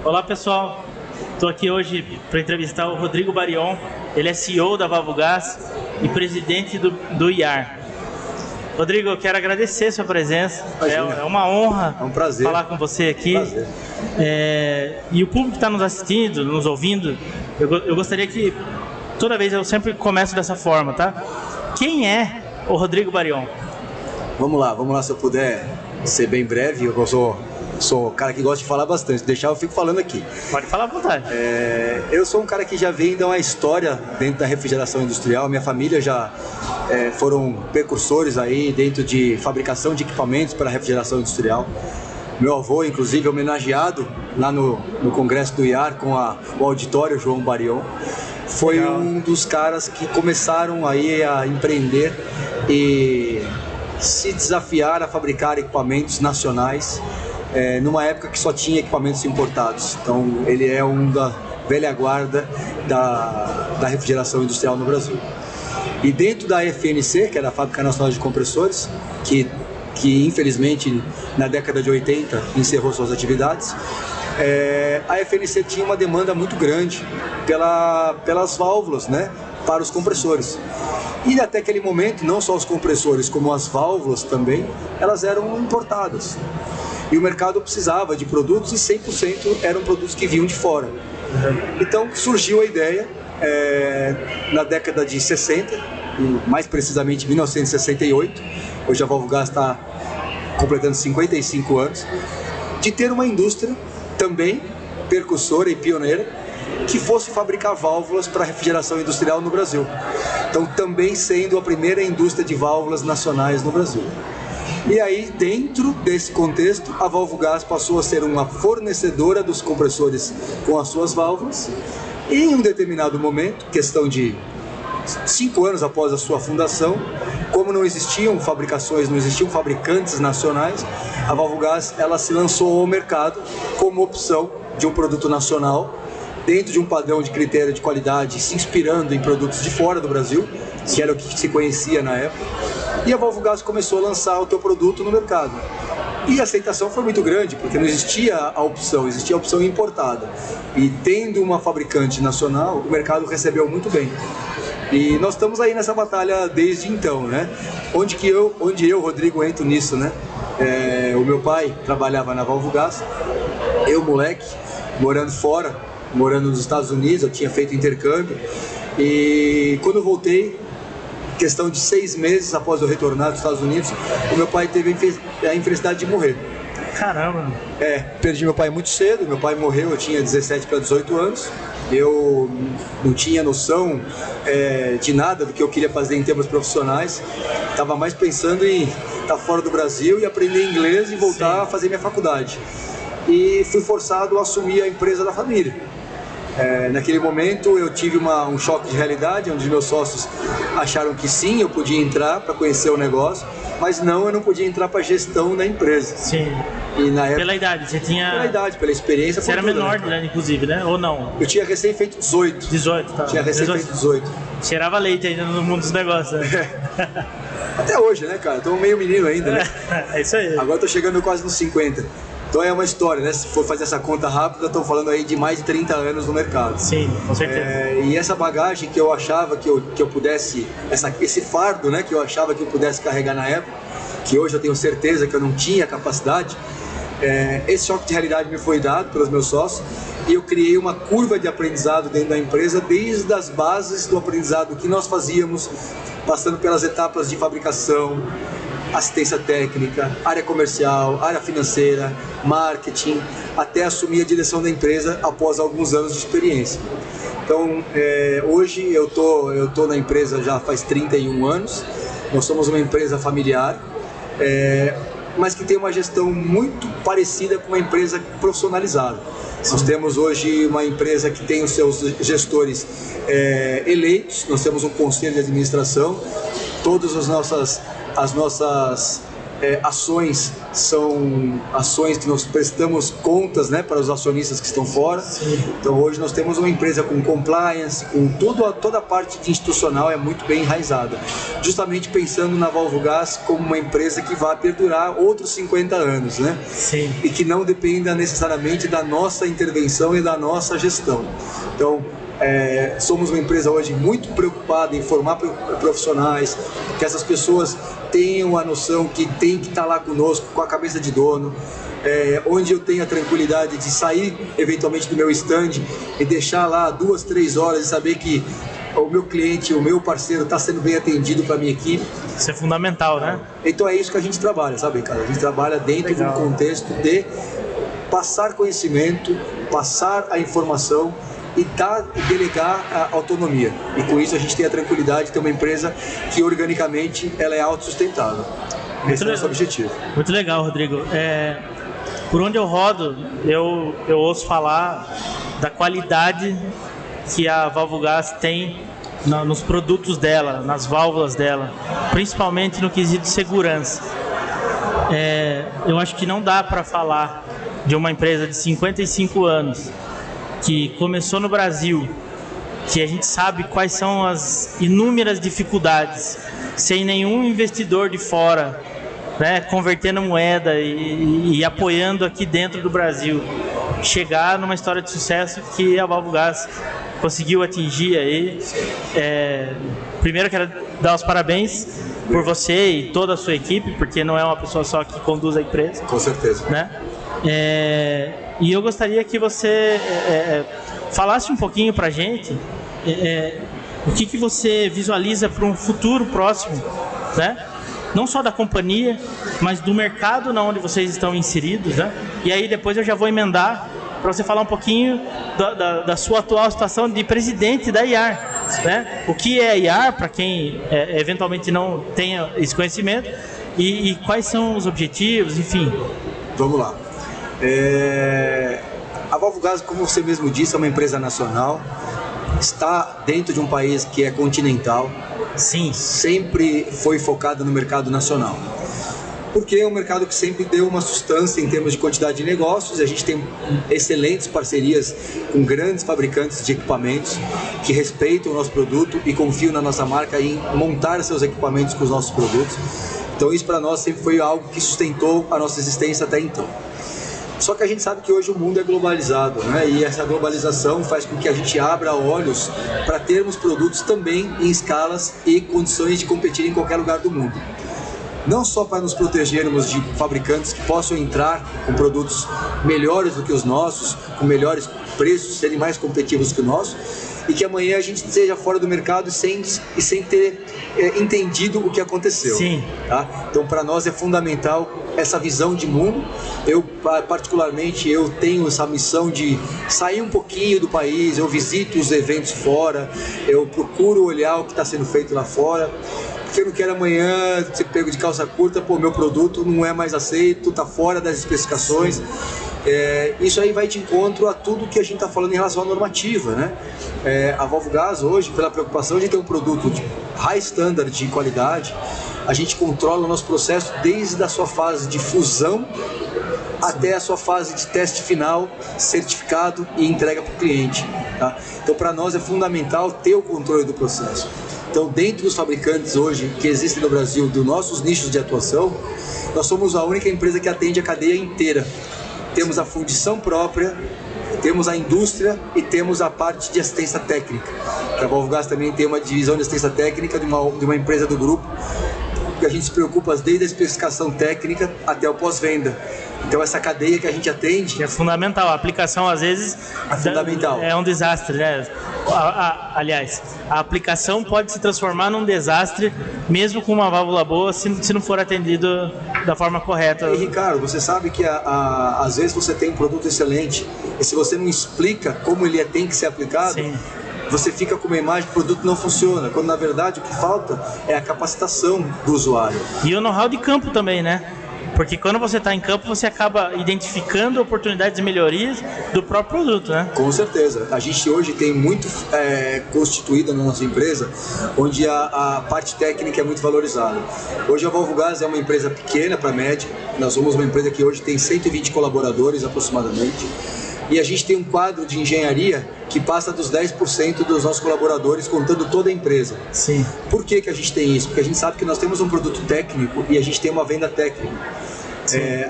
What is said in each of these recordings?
Olá pessoal, estou aqui hoje para entrevistar o Rodrigo Barion. Ele é CEO da Valvogás e presidente do IAR. Rodrigo, eu quero agradecer a sua presença. É uma honra falar com você aqui. E o público que está nos assistindo, nos ouvindo, eu gostaria que toda vez eu sempre começo dessa forma, tá? Quem é o Rodrigo Barion? Vamos lá, se eu puder ser bem breve. Eu sou um cara que gosta de falar bastante, deixar eu fico falando aqui. Pode falar à vontade. Eu sou um cara que já vem de uma história dentro da refrigeração industrial. Minha família já foram precursores aí dentro de fabricação de equipamentos para refrigeração industrial. Meu avô, inclusive, homenageado lá no congresso do IAR com o auditório João Barion, foi um dos caras que começaram aí a empreender e se desafiar a fabricar equipamentos nacionais numa época que só tinha equipamentos importados. Então ele é da velha guarda da refrigeração industrial no Brasil. E dentro da FNC, que era a Fábrica Nacional de Compressores, que infelizmente na década de 80 encerrou suas atividades, a FNC tinha uma demanda muito grande pelas válvulas, né, para os compressores. E até aquele momento, não só os compressores, como as válvulas também, elas eram importadas. E o mercado precisava de produtos e 100% eram produtos que vinham de fora. Então surgiu a ideia, na década de 60, mais precisamente 1968, hoje a Valvogás está completando 55 anos, de ter uma indústria também percussora e pioneira que fosse fabricar válvulas para refrigeração industrial no Brasil. Então também sendo a primeira indústria de válvulas nacionais no Brasil. E aí, dentro desse contexto, a Valvogás passou a ser uma fornecedora dos compressores com as suas válvulas. E em um determinado momento, questão de 5 anos após a sua fundação, como não existiam fabricações, não existiam fabricantes nacionais, a Valvogás ela se lançou ao mercado como opção de um produto nacional, dentro de um padrão de critério de qualidade, se inspirando em produtos de fora do Brasil, que era o que se conhecia na época. E a Valvogás começou a lançar o teu produto no mercado. E a aceitação foi muito grande, porque não existia a opção, existia a opção importada. E tendo uma fabricante nacional, o mercado recebeu muito bem. E nós estamos aí nessa batalha desde então, né? Onde eu, Rodrigo, entro nisso, né? O meu pai trabalhava na Valvogás, eu, moleque, morando fora, morando nos Estados Unidos, eu tinha feito intercâmbio. E quando eu voltei, questão de 6 meses após eu retornar dos Estados Unidos, o meu pai teve a infelicidade de morrer. Caramba! Perdi meu pai muito cedo. Meu pai morreu, eu tinha 17 para 18 anos. Eu não tinha noção de nada do que eu queria fazer em termos profissionais. Estava mais pensando em estar fora do Brasil e aprender inglês e voltar a fazer minha faculdade. E fui forçado a assumir a empresa da família. Naquele momento eu tive um choque de realidade, onde meus sócios acharam que sim, eu podia entrar para conhecer o negócio, mas não, eu não podia entrar para a gestão da empresa. Sim. E na época, pela idade, você tinha... Pela idade, pela experiência. Você era menor, né, inclusive, né? Ou não? Eu tinha recém feito 18. 18, tá. Tinha recém feito 18. Cheirava leite ainda no mundo dos negócios, né? Até hoje, né, cara? Tô meio menino ainda, né? É isso aí. Agora tô chegando quase nos 50. Então é uma história, né? Se for fazer essa conta rápida, estou falando aí de mais de 30 anos no mercado. Sim, com certeza. E essa bagagem que eu achava que eu pudesse, esse fardo, né, que eu achava que eu pudesse carregar na época, que hoje eu tenho certeza que eu não tinha capacidade, esse choque de realidade me foi dado pelos meus sócios e eu criei uma curva de aprendizado dentro da empresa, desde as bases do aprendizado que nós fazíamos, passando pelas etapas de fabricação, assistência técnica, área comercial, área financeira, marketing, até assumir a direção da empresa após alguns anos de experiência. Então, hoje eu tô na empresa já faz 31 anos, nós somos uma empresa familiar, mas que tem uma gestão muito parecida com uma empresa profissionalizada. Nós temos hoje uma empresa que tem os seus gestores eleitos, nós temos um conselho de administração, todas as nossas ações são ações que nós prestamos contas, né, para os acionistas que estão fora. Sim. Então hoje nós temos uma empresa com compliance, com toda a parte institucional é muito bem enraizada, justamente pensando na Valvogás como uma empresa que vai perdurar outros 50 anos, né? Sim. E que não dependa necessariamente da nossa intervenção e da nossa gestão. Então somos uma empresa hoje muito preocupada em formar profissionais, que essas pessoas tenham a noção que tem que estar lá conosco, com a cabeça de dono, onde eu tenho a tranquilidade de sair eventualmente do meu stand e deixar lá 2, 3 horas e saber que o meu cliente, o meu parceiro está sendo bem atendido para a minha equipe. Isso é fundamental, né? Então é isso que a gente trabalha, sabe, cara? A gente trabalha dentro de um contexto de passar conhecimento, passar a informação e delegar a autonomia. E com isso a gente tem a tranquilidade de ter uma empresa que organicamente ela é autossustentável. Esse é o nosso objetivo. Muito legal, Rodrigo. Por onde eu rodo, eu ouço falar da qualidade que a Valvogás tem nos produtos dela, nas válvulas dela, principalmente no quesito de segurança. Eu acho que não dá para falar de uma empresa de 55 anos que começou no Brasil, que a gente sabe quais são as inúmeras dificuldades, sem nenhum investidor de fora, né, convertendo moeda e apoiando aqui dentro do Brasil, chegar numa história de sucesso que a Valvogás conseguiu atingir aí. Primeiro quero dar os parabéns por você e toda a sua equipe, porque não é uma pessoa só que conduz a empresa. Com certeza. Né? E eu gostaria que você falasse um pouquinho para a gente o que você visualiza para um futuro próximo, né? Não só da companhia, mas do mercado na onde vocês estão inseridos, né? E aí depois eu já vou emendar para você falar um pouquinho da sua atual situação de presidente da IAR, né? O que é a IAR, para quem eventualmente não tenha esse conhecimento, e quais são os objetivos, enfim. Vamos lá. A Valvogás, como você mesmo disse, é uma empresa nacional, está dentro de um país que é continental. Sim. Sempre foi focada no mercado nacional, porque é um mercado que sempre deu uma sustância em termos de quantidade de negócios. A gente tem excelentes parcerias com grandes fabricantes de equipamentos que respeitam o nosso produto e confiam na nossa marca em montar seus equipamentos com os nossos produtos. Então isso para nós sempre foi algo que sustentou a nossa existência até então. Só que a gente sabe que hoje o mundo é globalizado, né? E essa globalização faz com que a gente abra olhos para termos produtos também em escalas e condições de competir em qualquer lugar do mundo. Não só para nos protegermos de fabricantes que possam entrar com produtos melhores do que os nossos, com melhores preços, serem mais competitivos que o nosso, e que amanhã a gente esteja fora do mercado sem ter entendido o que aconteceu. Sim. Tá? Então, para nós é fundamental essa visão de mundo. Eu, particularmente, tenho essa missão de sair um pouquinho do país, eu visito os eventos fora, eu procuro olhar o que está sendo feito lá fora, porque eu não quero amanhã ser pego de calça curta, meu produto não é mais aceito, está fora das especificações. Isso aí vai de encontro a tudo que a gente está falando em relação à normativa, né? A Valvogás hoje, pela preocupação de ter um produto de high standard de qualidade, a gente controla o nosso processo desde a sua fase de fusão até a sua fase de teste final, certificado e entrega para o cliente. Tá? Então, para nós é fundamental ter o controle do processo. Então, dentro dos fabricantes hoje que existem no Brasil, dos nossos nichos de atuação, nós somos a única empresa que atende a cadeia inteira. Temos a fundição própria, temos a indústria e temos a parte de assistência técnica. A Valvogás também tem uma divisão de assistência técnica de uma empresa do grupo, que a gente se preocupa desde a especificação técnica até o pós-venda. Então essa cadeia que a gente atende... É fundamental, a aplicação às vezes fundamental. É um desastre, né? Aliás, a aplicação pode se transformar num desastre mesmo com uma válvula boa se não for atendido da forma correta. E Ricardo, você sabe que às vezes você tem um produto excelente e se você não explica como ele tem que ser aplicado, sim, você fica com uma imagem que o produto não funciona, quando na verdade o que falta é a capacitação do usuário. E o know-how de campo também, né? Porque quando você está em campo, você acaba identificando oportunidades de melhorias do próprio produto, né? Com certeza. A gente hoje tem muito constituída na nossa empresa, onde a parte técnica é muito valorizada. Hoje a Volvo Gás é uma empresa pequena para média. Nós somos uma empresa que hoje tem 120 colaboradores aproximadamente. E a gente tem um quadro de engenharia que passa dos 10% dos nossos colaboradores, contando toda a empresa. Sim. Por que a gente tem isso? Porque a gente sabe que nós temos um produto técnico e a gente tem uma venda técnica.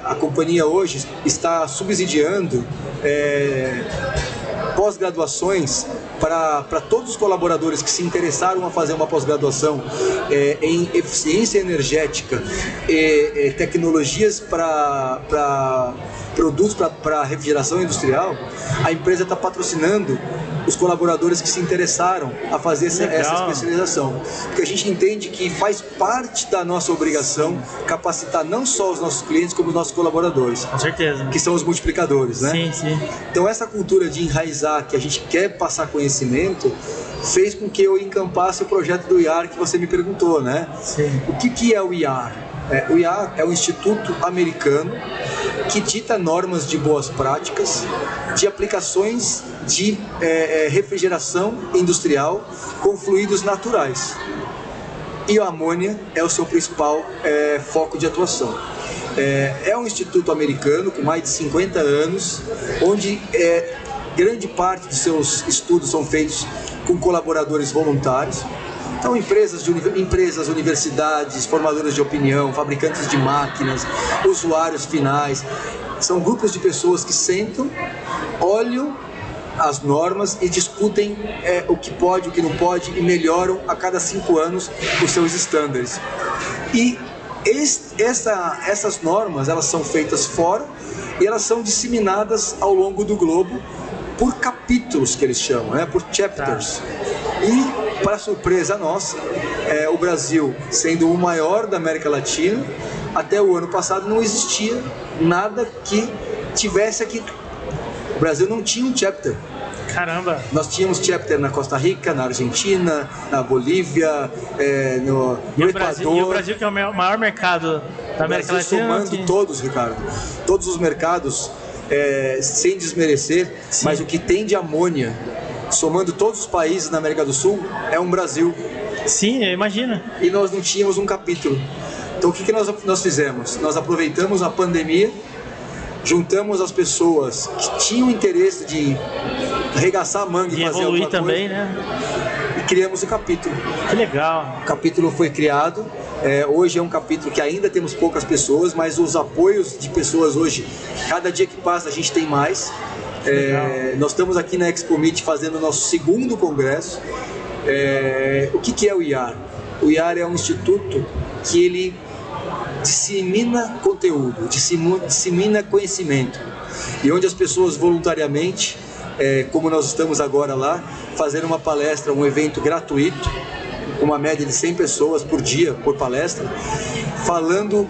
A companhia hoje está subsidiando pós-graduações para todos os colaboradores que se interessaram a fazer uma pós-graduação em eficiência energética e tecnologias para produtos para refrigeração industrial. A empresa está patrocinando os colaboradores que se interessaram a fazer essa especialização. Porque a gente entende que faz parte da nossa obrigação capacitar não só os nossos clientes, como os nossos colaboradores. Com certeza. Que são os multiplicadores, né? Sim, sim. Então essa cultura de enraizar, que a gente quer passar conhecimento, fez com que eu encampasse o projeto do IAR que você me perguntou, né? Sim. O que é o IAR? O IAR é um instituto americano que dita normas de boas práticas de aplicações de refrigeração industrial com fluidos naturais. E a amônia é o seu principal foco de atuação. É um instituto americano com mais de 50 anos, onde grande parte dos seus estudos são feitos com colaboradores voluntários. Então, empresas, universidades, formadoras de opinião, fabricantes de máquinas, usuários finais, são grupos de pessoas que sentam, olham as normas e discutem o que pode, o que não pode e melhoram a cada 5 anos os seus estándares. E essas normas, elas são feitas fora e elas são disseminadas ao longo do globo por capítulos, que eles chamam, né? Por chapters. E, para surpresa nossa, o Brasil, sendo o maior da América Latina, até o ano passado não existia nada que tivesse aqui. O Brasil não tinha um chapter. Caramba! Nós tínhamos chapter na Costa Rica, na Argentina, na Bolívia, no Equador. E o Brasil, que é o maior mercado da América Latina. Somando todos, Ricardo, todos os mercados, sem desmerecer, sim, mas o que tem de amônia, somando todos os países na América do Sul, é um Brasil. Sim, eu imagino. E nós não tínhamos um capítulo. Então o que nós fizemos? Nós aproveitamos a pandemia, juntamos as pessoas que tinham interesse de arregaçar a manga e fazer evoluir alguma também, coisa, né? E criamos o capítulo. Que legal. O capítulo foi criado. Hoje é um capítulo que ainda temos poucas pessoas, mas os apoios de pessoas hoje, cada dia que passa a gente tem mais. Nós estamos aqui na Expo Meet fazendo o nosso 2º congresso. O que é o IAR? O IAR é um instituto que ele dissemina conteúdo, dissemina conhecimento, e onde as pessoas voluntariamente, como nós estamos agora lá, fazendo uma palestra, um evento gratuito, uma média de 100 pessoas por dia, por palestra, falando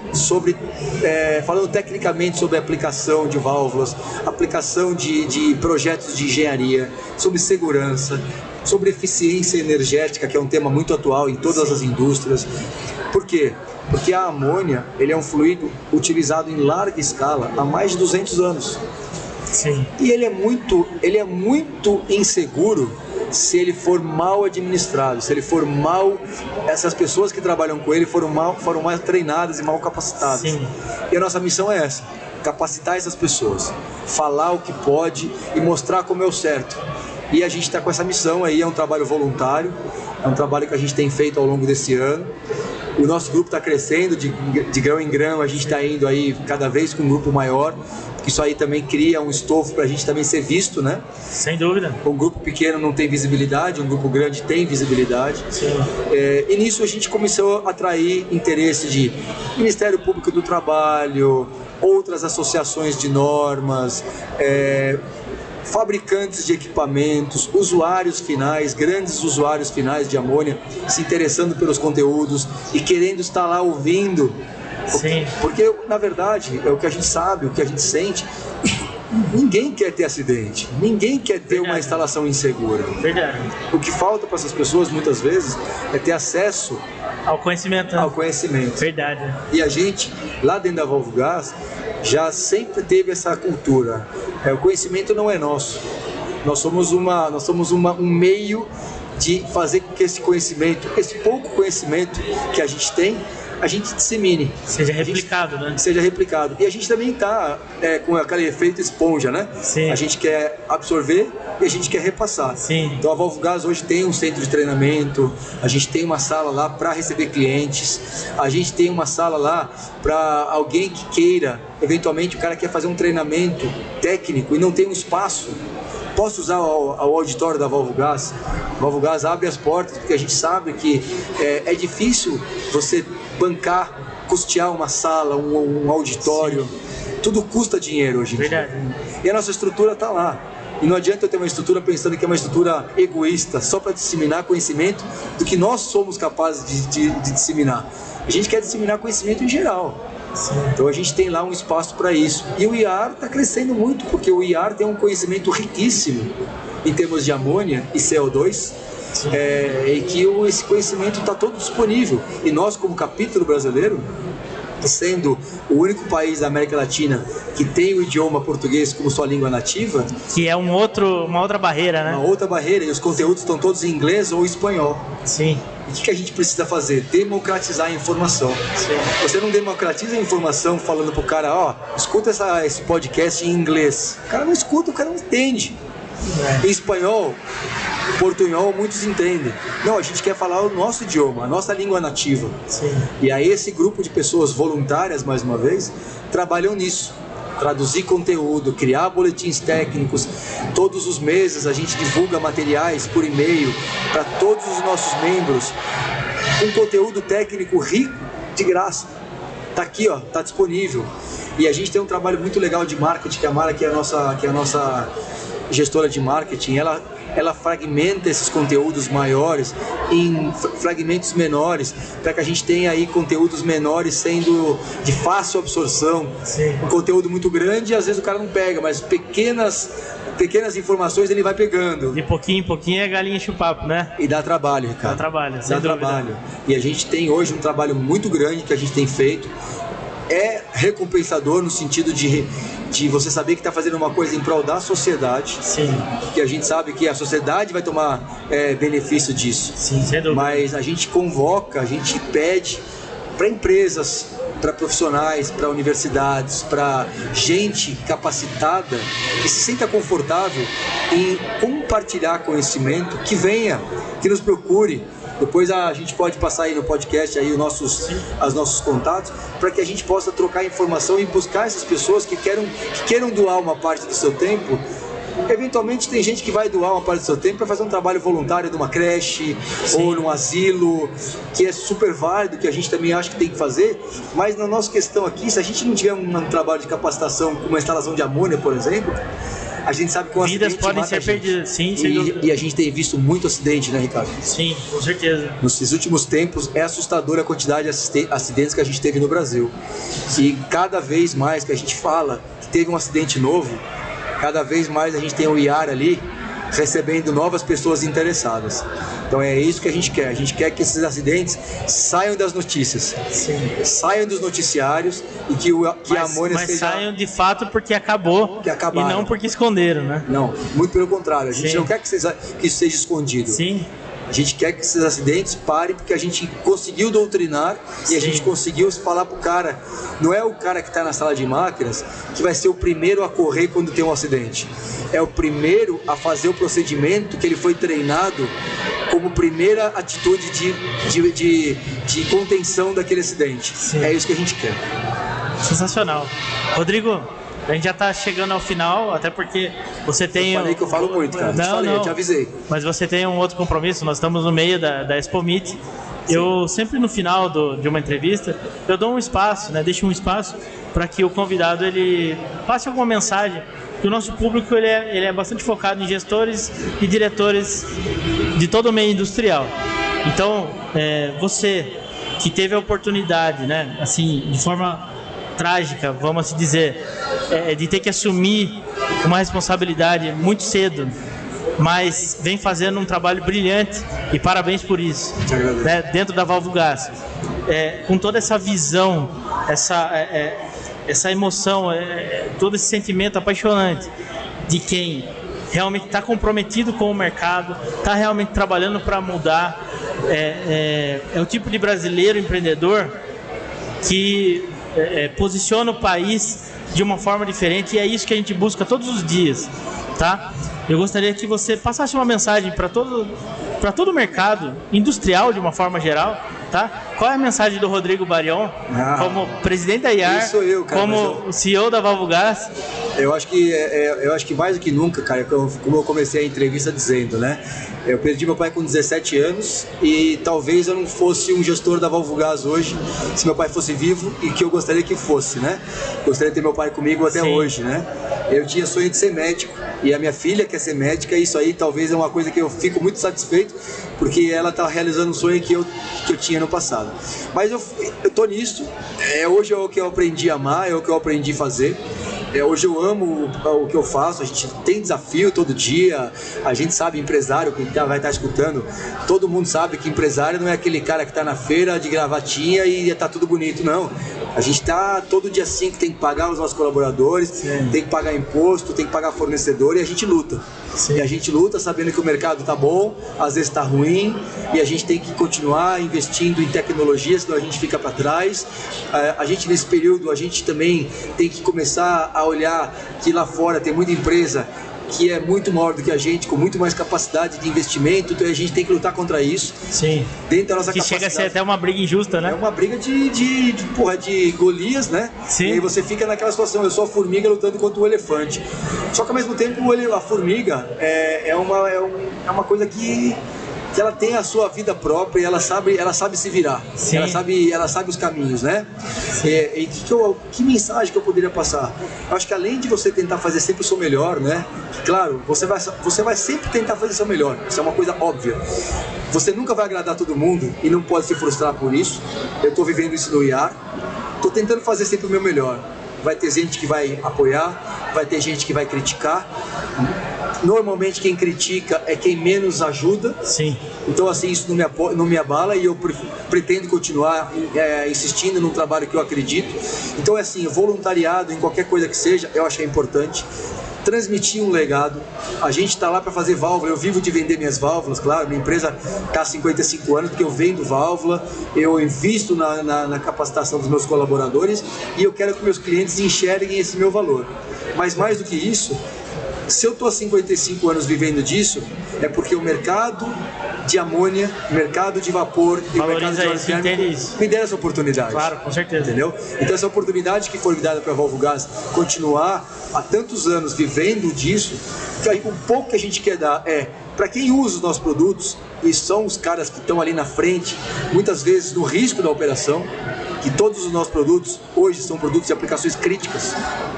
tecnicamente sobre a aplicação de válvulas, aplicação de projetos de engenharia, sobre segurança, sobre eficiência energética, que é um tema muito atual em todas as indústrias. Por quê? Porque a amônia, ele é um fluido utilizado em larga escala há mais de 200 anos. Sim. E ele é muito inseguro se ele for mal administrado, se ele for mal, essas pessoas que trabalham com ele foram mal treinadas e mal capacitadas. Sim. E a nossa missão é essa: capacitar essas pessoas, falar o que pode e mostrar como é o certo. E a gente está com essa missão aí, é um trabalho voluntário, é um trabalho que a gente tem feito ao longo desse ano. O nosso grupo está crescendo de grão em grão, a gente está indo aí cada vez com um grupo maior, porque isso aí também cria um estofo para a gente também ser visto, né? Sem dúvida. Um grupo pequeno não tem visibilidade, um grupo grande tem visibilidade. Sim. E nisso a gente começou a atrair interesse de Ministério Público do Trabalho, outras associações de normas, fabricantes de equipamentos, usuários finais, grandes usuários finais de amônia, se interessando pelos conteúdos e querendo estar lá ouvindo. Sim. Porque, na verdade, é o que a gente sabe, o que a gente sente. Ninguém quer ter acidente, ninguém quer ter uma instalação insegura. Verdade. O que falta para essas pessoas, muitas vezes, é ter acesso ao conhecimento. Né? Ao conhecimento. Verdade. E a gente, lá dentro da Volvogás, já sempre teve essa cultura. O conhecimento não é nosso. Nós somos um meio de fazer com que esse conhecimento, esse pouco conhecimento que a gente tem, a gente dissemine. Seja replicado, né? Seja replicado. E a gente também está com aquele efeito esponja, né? Sim. A gente quer absorver e a gente quer repassar. Sim. Então a Volvogás hoje tem um centro de treinamento, a gente tem uma sala lá para receber clientes, a gente tem uma sala lá para alguém que queira, eventualmente o cara quer fazer um treinamento técnico e não tem um espaço. Posso usar o auditório da Volvogás? A Volvogás abre as portas porque a gente sabe que é difícil você bancar, custear uma sala, um auditório. Sim. Tudo custa dinheiro hoje em dia. E a nossa estrutura está lá. E não adianta eu ter uma estrutura pensando que é uma estrutura egoísta, só para disseminar conhecimento do que nós somos capazes de disseminar. A gente quer disseminar conhecimento em geral. Sim. Então a gente tem lá um espaço para isso. E o IAR está crescendo muito, porque o IAR tem um conhecimento riquíssimo em termos de amônia e CO2, e que esse conhecimento está todo disponível. E nós, como capítulo brasileiro, sendo o único país da América Latina que tem o idioma português como sua língua nativa, que é uma outra barreira, né? Uma outra barreira, e os conteúdos estão todos em inglês ou espanhol. Sim. E o que a gente precisa fazer? Democratizar a informação. Sim. Você não democratiza a informação falando pro cara, escuta esse podcast em inglês. O cara não escuta, o cara não entende. Em espanhol, portunhol, muitos entendem. Não, a gente quer falar o nosso idioma, a nossa língua nativa. Sim. E aí esse grupo de pessoas voluntárias, mais uma vez, trabalham nisso. Traduzir conteúdo, criar boletins técnicos. Todos os meses a gente divulga materiais por e-mail para todos os nossos membros. Um conteúdo técnico rico, de graça. Está aqui, está disponível. E a gente tem um trabalho muito legal de marketing, que a Mara, que é a nossa gestora de marketing, ela fragmenta esses conteúdos maiores em fragmentos menores, para que a gente tenha aí conteúdos menores sendo de fácil absorção. Sim. Um conteúdo muito grande, às vezes o cara não pega, mas pequenas informações ele vai pegando. De pouquinho em pouquinho é galinha enche o papo, né? E dá trabalho, Ricardo. Dá trabalho, sem dúvida. Trabalho. E a gente tem hoje um trabalho muito grande que a gente tem feito. É recompensador no sentido de você saber que está fazendo uma coisa em prol da sociedade. Sim. Que a gente sabe que a sociedade vai tomar benefício disso. Sim, sem dúvida. Mas a gente convoca, a gente pede para empresas, para profissionais, para universidades, para gente capacitada que se sinta confortável em compartilhar conhecimento, que venha, que nos procure. Depois a gente pode passar aí no podcast aí os nossos contatos, para que a gente possa trocar informação e buscar essas pessoas que queiram doar uma parte do seu tempo. Eventualmente tem gente que vai doar uma parte do seu tempo para fazer um trabalho voluntário numa creche. Sim. Ou num asilo, que é super válido, que a gente também acha que tem que fazer. Mas na nossa questão aqui, se a gente não tiver um trabalho de capacitação, como uma instalação de amônia, por exemplo, a gente sabe que um vidas acidente podem mata ser perdidas, sim, e a gente tem visto muito acidente, né, Ricardo? Sim, com certeza. Nesses últimos tempos é assustadora a quantidade de acidentes que a gente teve no Brasil. E cada vez mais que a gente fala que teve um acidente novo, cada vez mais a gente tem o IAR ali recebendo novas pessoas interessadas. Então é isso que a gente quer. A gente quer que esses acidentes saiam das notícias. Sim. Saiam dos noticiários e que a amônia seja... Mas saiam de fato porque acabou. Que acabaram. E não porque esconderam, né? Não, muito pelo contrário. A gente não quer que isso seja escondido. Sim. A gente quer que esses acidentes parem porque a gente conseguiu doutrinar e a gente conseguiu falar pro cara. Não é o cara que está na sala de máquinas que vai ser o primeiro a correr quando tem um acidente. É o primeiro a fazer o procedimento que ele foi treinado como primeira atitude de contenção daquele acidente. Sim. É isso que a gente quer. Sensacional. Rodrigo, a gente já está chegando ao final, até porque você tem... Eu falei que eu falo muito, cara. Eu te avisei. Mas você tem um outro compromisso, nós estamos no meio da Expo Meet. Sim. Eu sempre no final de uma entrevista, eu dou um espaço, né, deixo um espaço para que o convidado ele passe alguma mensagem, que o nosso público ele é bastante focado em gestores e diretores de todo o meio industrial. Então, você que teve a oportunidade, né, assim, de forma trágica, vamos assim dizer, de ter que assumir uma responsabilidade muito cedo mas vem fazendo um trabalho brilhante e parabéns por isso, né, dentro da Valvogás. Com toda essa visão, essa emoção, todo esse sentimento apaixonante de quem realmente está comprometido com o mercado, está realmente trabalhando para mudar. É o tipo de brasileiro empreendedor que posiciona o país de uma forma diferente, e é isso que a gente busca todos os dias, tá? Eu gostaria que você passasse uma mensagem para todo o mercado industrial de uma forma geral, tá? Qual é a mensagem do Rodrigo Barion, como presidente da IAR, como CEO da Valvogás? Eu acho que mais do que nunca, cara, como eu comecei a entrevista dizendo, né? Eu perdi meu pai com 17 anos e talvez eu não fosse um gestor da Valvogás hoje se meu pai fosse vivo, e que eu gostaria que fosse, né? Gostaria de ter meu pai comigo até hoje, né? Eu tinha sonho de ser médico e a minha filha quer ser médica, e isso aí talvez é uma coisa que eu fico muito satisfeito, porque ela está realizando um sonho que eu tinha no passado. Mas eu tô nisso, hoje é o que eu aprendi a amar, é o que eu aprendi a fazer. Hoje eu amo o que eu faço, a gente tem desafio todo dia, a gente sabe, empresário que vai estar escutando, todo mundo sabe que empresário não é aquele cara que está na feira de gravatinha e está tudo bonito, não. A gente está todo dia 5, tem que pagar os nossos colaboradores, tem que pagar imposto, tem que pagar fornecedor, e a gente luta. E a gente luta sabendo que o mercado está bom, às vezes está ruim, e a gente tem que continuar investindo em tecnologia, senão a gente fica para trás. A gente, nesse período, a gente também tem que começar a olhar que lá fora tem muita empresa que é muito maior do que a gente, com muito mais capacidade de investimento, então a gente tem que lutar contra isso. Sim. Dentro da nossa que capacidade. Chega a ser até uma briga injusta, né? É uma briga de Golias, né? Sim. E aí você fica naquela situação, eu sou a formiga lutando contra o elefante. Só que ao mesmo tempo a formiga é uma coisa que ela tem a sua vida própria e ela sabe se virar. Sim. Ela sabe os caminhos, né? E que mensagem que eu poderia passar? Eu acho que além de você tentar fazer sempre o seu melhor, né? Claro, você vai sempre tentar fazer o seu melhor. Isso é uma coisa óbvia. Você nunca vai agradar todo mundo e não pode se frustrar por isso. Eu estou vivendo isso no IAR. Estou tentando fazer sempre o meu melhor. Vai ter gente que vai apoiar, vai ter gente que vai criticar. Normalmente quem critica é quem menos ajuda. Sim. Então assim, isso não me abala, e eu pretendo continuar insistindo num trabalho que eu acredito. Então é assim, voluntariado em qualquer coisa que seja, eu acho que é importante. Transmitir um legado. A gente está lá para fazer válvula. Eu vivo de vender minhas válvulas, claro. Minha empresa está há 55 anos porque eu vendo válvula, eu invisto na capacitação dos meus colaboradores, e eu quero que meus clientes enxerguem esse meu valor. Mas mais do que isso, se eu estou há 55 anos vivendo disso, é porque o mercado de amônia, o mercado de vapor e o mercado de orgânico me deram essa oportunidade. Claro, com certeza. Entendeu? Então essa oportunidade que foi me dada para a Valvogás continuar há tantos anos vivendo disso, que aí, o pouco que a gente quer dar para quem usa os nossos produtos, e são os caras que estão ali na frente, muitas vezes no risco da operação, que todos os nossos produtos hoje são produtos de aplicações críticas.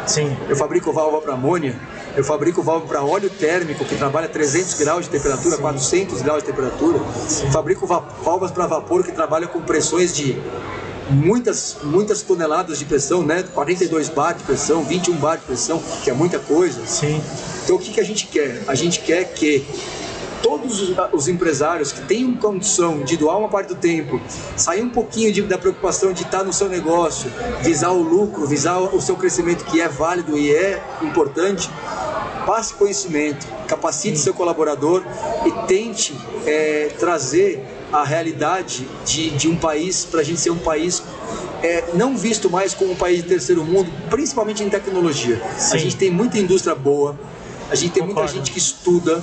Sim. Eu fabrico válvula para amônia, eu fabrico válvula para óleo térmico, que trabalha a 300 graus de temperatura, 400 graus de temperatura. Sim. Fabrico válvulas para vapor, que trabalham com pressões de muitas toneladas de pressão, né? 42 bar de pressão, 21 bar de pressão, que é muita coisa. Sim. Então o que a gente quer? A gente quer que todos os empresários que tenham condição de doar uma parte do tempo, sair um pouquinho da preocupação de estar no seu negócio, visar o lucro, visar o seu crescimento, que é válido e é importante, passe conhecimento, capacite seu colaborador e tente trazer a realidade de um país, para a gente ser um país não visto mais como um país de terceiro mundo, principalmente em tecnologia. Sim. A gente tem muita indústria boa, a gente tem muita gente que estuda,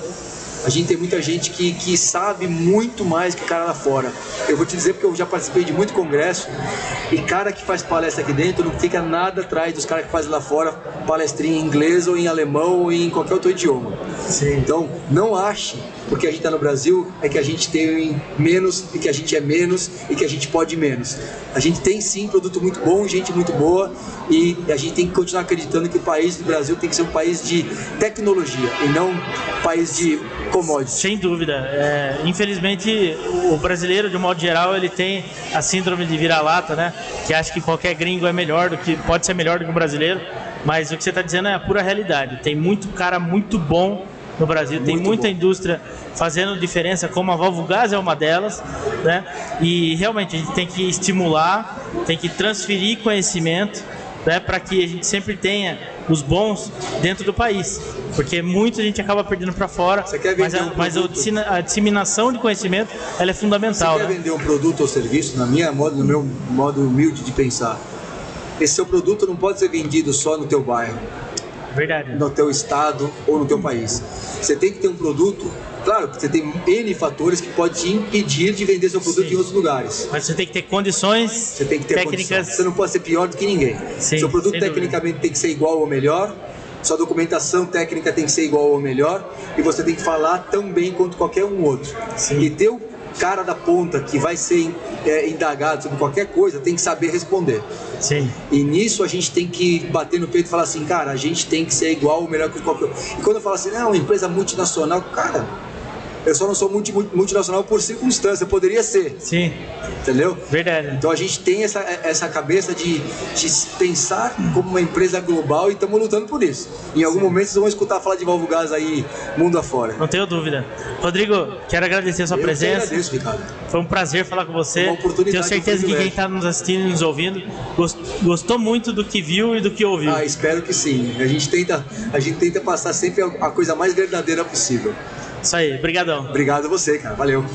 a gente tem muita gente que sabe muito mais que cara lá fora. Eu vou te dizer porque eu já participei de muito congresso, e cara que faz palestra aqui dentro não fica nada atrás dos caras que fazem lá fora palestrinha em inglês ou em alemão ou em qualquer outro idioma. Sim. Então, não ache, porque a gente está no Brasil, é que a gente tem menos, e que a gente é menos, e que a gente pode menos. A gente tem sim produto muito bom, gente muito boa, e a gente tem que continuar acreditando que o país do Brasil tem que ser um país de tecnologia e não um país de commodities. Sem dúvida. Infelizmente, o brasileiro, de um modo geral, ele tem a síndrome de vira-lata, né? Que acha que qualquer gringo é melhor pode ser melhor do que o brasileiro, mas o que você está dizendo é a pura realidade. Tem muito cara muito bom no Brasil. Tem Muito muita bom. indústria fazendo diferença, como a Valvogás é uma delas, né? E realmente a gente tem que estimular, tem que transferir conhecimento, né, para que a gente sempre tenha os bons dentro do país, porque muita gente acaba perdendo para fora, Você quer mas, vender a disseminação de conhecimento ela é fundamental. Você quer Né? vender um produto ou serviço, no meu modo humilde de pensar, esse seu produto não pode ser vendido só no teu bairro, Verdade. no teu estado ou no teu país. Você tem que ter um produto, claro que você tem N fatores que podem te impedir de vender seu produto Sim. em outros lugares. Mas você tem que ter condições, Você tem que ter técnicas. condição. Você não pode ser pior do que ninguém. Sim, seu produto sem tecnicamente tem que ser igual ou melhor, sua documentação técnica tem que ser igual ou melhor, e você tem que falar tão bem quanto qualquer um outro. Sim. E ter o cara da ponta que vai ser indagado sobre qualquer coisa tem que saber responder. Sim. E nisso a gente tem que bater no peito e falar assim, cara, a gente tem que ser igual ou melhor que qualquer um. E quando eu falo assim, não, empresa multinacional, cara, eu só não sou multinacional por circunstância, poderia ser, Sim. entendeu? Verdade. Então a gente tem essa cabeça de pensar como uma empresa global e estamos lutando por isso. Em algum momento vocês vão escutar falar de Valvogás aí, mundo afora. Não tenho dúvida. Rodrigo, quero agradecer a sua Eu presença. que agradeço, Ricardo. Foi um prazer falar com você. Uma oportunidade, Tenho certeza um que quem privilégio. está nos assistindo e nos ouvindo gostou muito do que viu e do que ouviu. Ah, espero que sim. A gente tenta passar sempre a coisa mais verdadeira possível. Isso aí, brigadão. Obrigado a você, cara. Valeu.